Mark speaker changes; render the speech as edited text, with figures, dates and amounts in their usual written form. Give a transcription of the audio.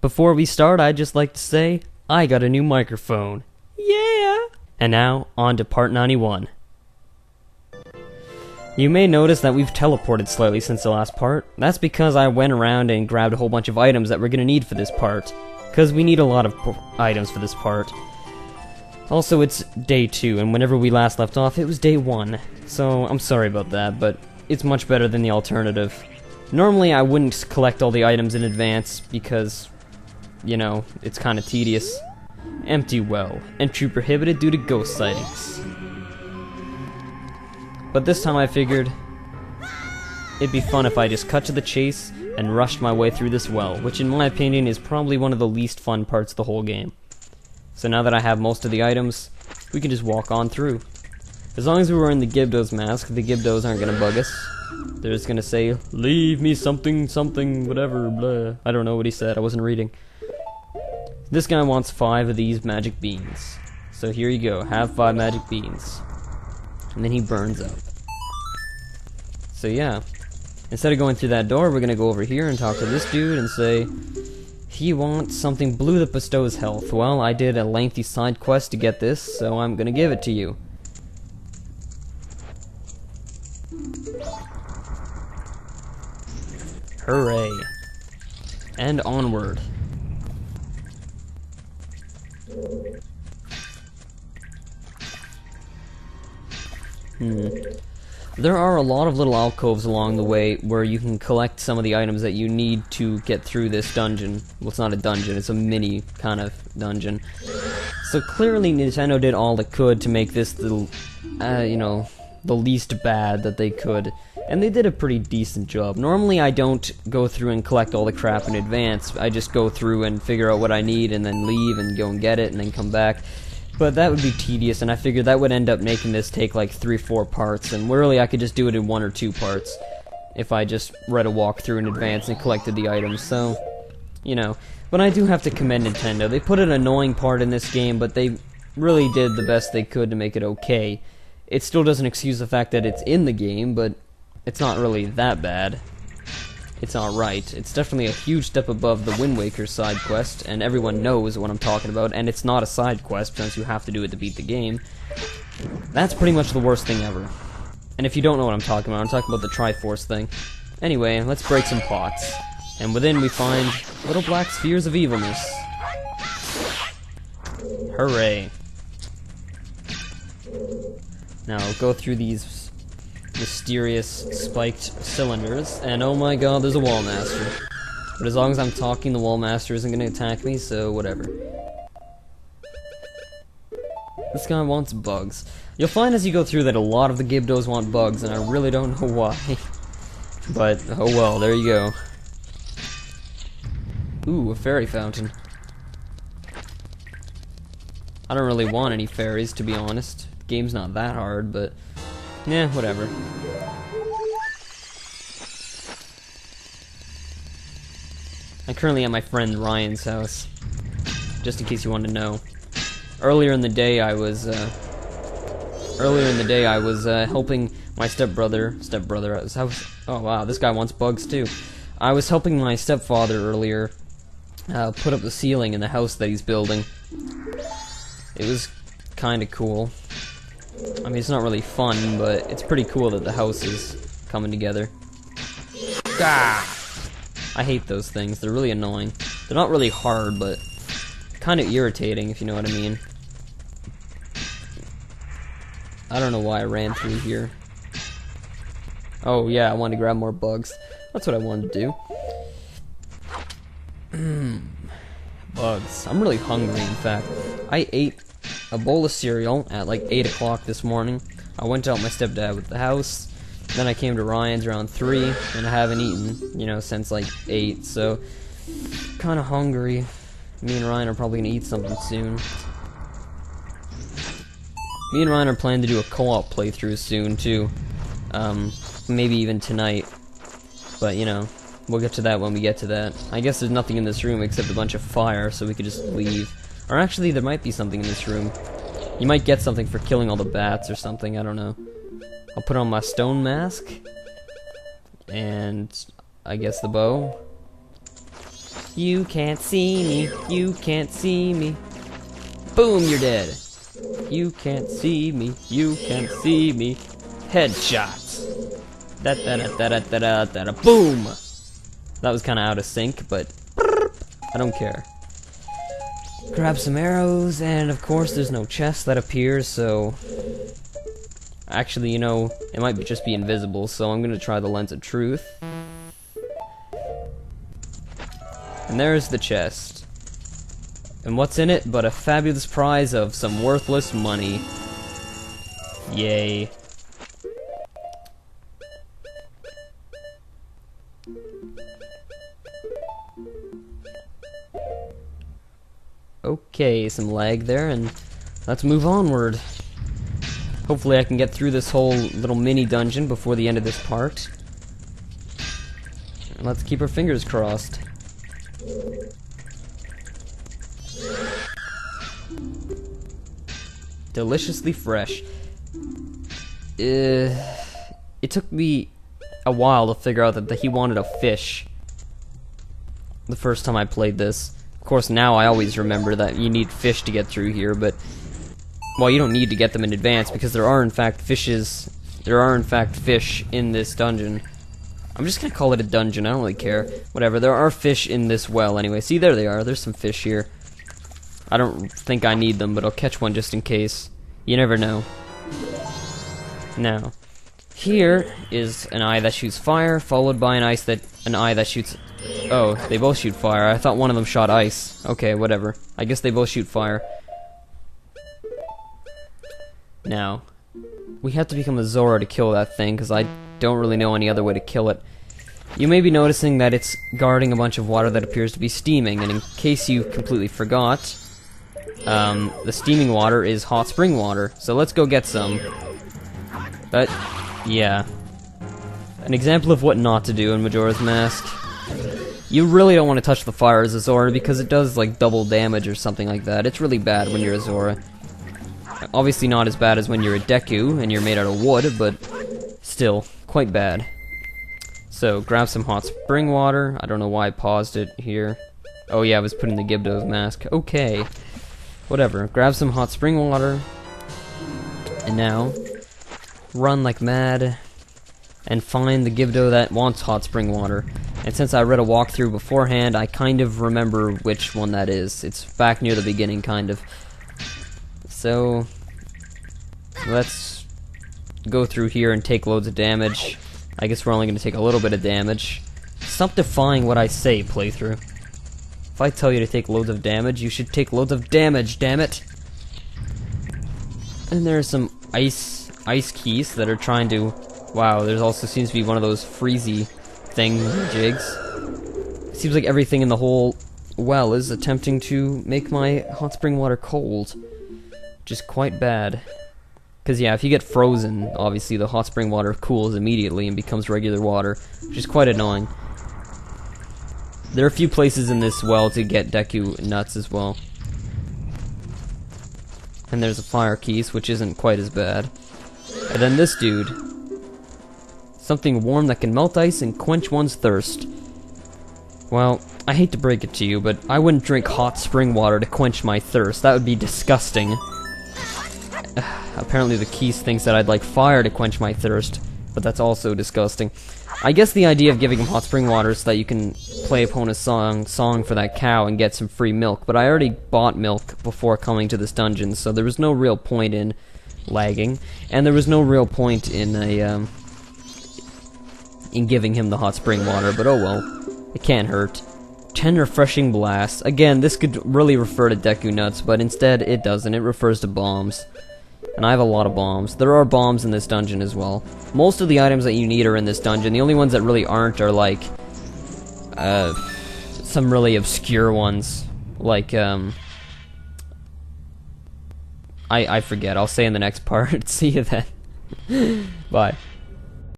Speaker 1: Before we start, I'd just like to say, I got a new microphone. Yeah! And now, on to part 91. You may notice that we've teleported slightly since the last part. That's because I went around and grabbed a whole bunch of items that we're gonna need for this part. Because we need a lot of items for this part. Also, it's day 2, and whenever we last left off, it was day 1. So, I'm sorry about that, but it's much better than the alternative. Normally, I wouldn't collect all the items in advance, because, you know, it's kinda tedious. Empty well. Entry prohibited due to ghost sightings. But this time I figured it'd be fun if I just cut to the chase and rushed my way through this well, which in my opinion is probably one of the least fun parts of the whole game. So now that I have most of the items, we can just walk on through. As long as we're wearing the Gibdo's mask, the Gibdos aren't gonna bug us. They're just gonna say, "Leave me something, something, whatever, blah." I don't know what he said, I wasn't reading. This guy wants 5 of these magic beans. So here you go, have 5 magic beans. And then he burns up. So yeah, instead of going through that door, we're gonna go over here and talk to this dude and say, he wants something blue that bestows health. Well, I did a lengthy side quest to get this, so I'm gonna give it to you. Hooray. And onward. There are a lot of little alcoves along the way where you can collect some of the items that you need to get through this dungeon. Well, it's not a dungeon, it's a mini kind of dungeon. So clearly Nintendo did all it could to make this the, you know, the least bad that they could. And they did a pretty decent job. Normally I don't go through and collect all the crap in advance. I just go through and figure out what I need and then leave and go and get it and then come back. But that would be tedious, and I figured that would end up making this take like 3-4 parts, and really I could just do it in 1 or 2 parts if I just read a walkthrough in advance and collected the items, so, you know. But I do have to commend Nintendo. They put an annoying part in this game, but they really did the best they could to make it okay. It still doesn't excuse the fact that it's in the game, but it's not really that bad. It's alright. It's definitely a huge step above the Wind Waker side quest, and everyone knows what I'm talking about, and it's not a side quest since you have to do it to beat the game. That's pretty much the worst thing ever. And if you don't know what I'm talking about the Triforce thing. Anyway, let's break some pots. And within we find little black spheres of evilness. Hooray. Now, go through these mysterious spiked cylinders, and oh my god, there's a wall master. But as long as I'm talking, the wall master isn't gonna attack me, so whatever. This guy wants bugs. You'll find as you go through that a lot of the Gibdos want bugs, and I really don't know why. But, oh well, there you go. Ooh, a fairy fountain. I don't really want any fairies, to be honest. The game's not that hard, but yeah, whatever. I'm currently at my friend Ryan's house, just in case you wanted to know. Earlier in the day, I was helping my stepbrother's house. Oh wow, this guy wants bugs too. I was helping my stepfather earlier put up the ceiling in the house that he's building. It was kind of cool. I mean, it's not really fun, but it's pretty cool that the house is coming together. Gah! I hate those things. They're really annoying. They're not really hard, but kind of irritating, if you know what I mean. I don't know why I ran through here. Oh, yeah, I wanted to grab more bugs. That's what I wanted to do. Bugs. I'm really hungry, in fact. I ate a bowl of cereal at like 8 o'clock this morning. I went to help my stepdad with the house. Then I came to Ryan's around 3, and I haven't eaten, you know, since like 8, so kinda hungry. Me and Ryan are probably gonna eat something soon. Me and Ryan are planning to do a co-op playthrough soon, too. Maybe even tonight. But, you know, we'll get to that when we get to that. I guess there's nothing in this room except a bunch of fire, so we could just leave. Or actually, there might be something in this room. You might get something for killing all the bats or something, I don't know. I'll put on my stone mask. And I guess the bow. You can't see me. You can't see me. Boom, you're dead. You can't see me. You can't see me. Headshots. Da da da da da da da da. Boom. That was kind of out of sync, but I don't care. Grab some arrows, and of course there's no chest that appears, so... Actually, you know, it might just be invisible, so I'm gonna try the Lens of Truth. And there's the chest. And what's in it but a fabulous prize of some worthless money. Yay. Okay, some lag there, and let's move onward. Hopefully I can get through this whole little mini dungeon before the end of this part. And let's keep our fingers crossed. Deliciously fresh. It took me a while to figure out that he wanted a fish the first time I played this. Of course, now I always remember that you need fish to get through here, but... Well, you don't need to get them in advance, because there are in fact fish in this dungeon. I'm just gonna call it a dungeon, I don't really care. Whatever, there are fish in this well anyway. See, there they are, there's some fish here. I don't think I need them, but I'll catch one just in case. You never know. Now, here is an eye that shoots fire, followed by an eye that shoots... Oh, they both shoot fire. I thought one of them shot ice. Okay, whatever. I guess they both shoot fire. Now, we have to become a Zora to kill that thing, because I don't really know any other way to kill it. You may be noticing that it's guarding a bunch of water that appears to be steaming, and in case you completely forgot, the steaming water is hot spring water, so let's go get some. But, yeah. An example of what not to do in Majora's Mask. You really don't want to touch the fire as a Zora, because it does, like, double damage or something like that. It's really bad when you're a Zora. Obviously not as bad as when you're a Deku and you're made out of wood, but still, quite bad. So, grab some hot spring water. I don't know why I paused it here. Oh yeah, I was putting the Gibdo's mask. Okay. Whatever. Grab some hot spring water. And now, run like mad and find the Gibdo that wants hot spring water. And since I read a walkthrough beforehand, I kind of remember which one that is. It's back near the beginning, kind of. So, let's go through here and take loads of damage. I guess we're only going to take a little bit of damage. Stop defying what I say, playthrough. If I tell you to take loads of damage, you should take loads of damage, damn it! And there are some ice keys that are trying to... Wow, there also seems to be one of those freezy thing jigs. Seems like everything in the whole well is attempting to make my hot spring water cold. Which is quite bad. Because yeah, if you get frozen, obviously the hot spring water cools immediately and becomes regular water, which is quite annoying. There are a few places in this well to get Deku nuts as well. And there's a fire keys, which isn't quite as bad. And then this dude. Something warm that can melt ice and quench one's thirst. Well, I hate to break it to you, but I wouldn't drink hot spring water to quench my thirst. That would be disgusting. Apparently the Keys thinks that I'd like fire to quench my thirst, but that's also disgusting. I guess the idea of giving him hot spring water is so that you can play Epona's song for that cow and get some free milk, but I already bought milk before coming to this dungeon, so there was no real point in lagging, and there was no real point in giving him the hot spring water, but oh well. It can't hurt. 10 refreshing blasts. Again, this could really refer to Deku nuts, but instead it doesn't. It refers to bombs. And I have a lot of bombs. There are bombs in this dungeon as well. Most of the items that you need are in this dungeon. The only ones that really aren't are like some really obscure ones. Like I forget. I'll say in the next part. See you then. Bye.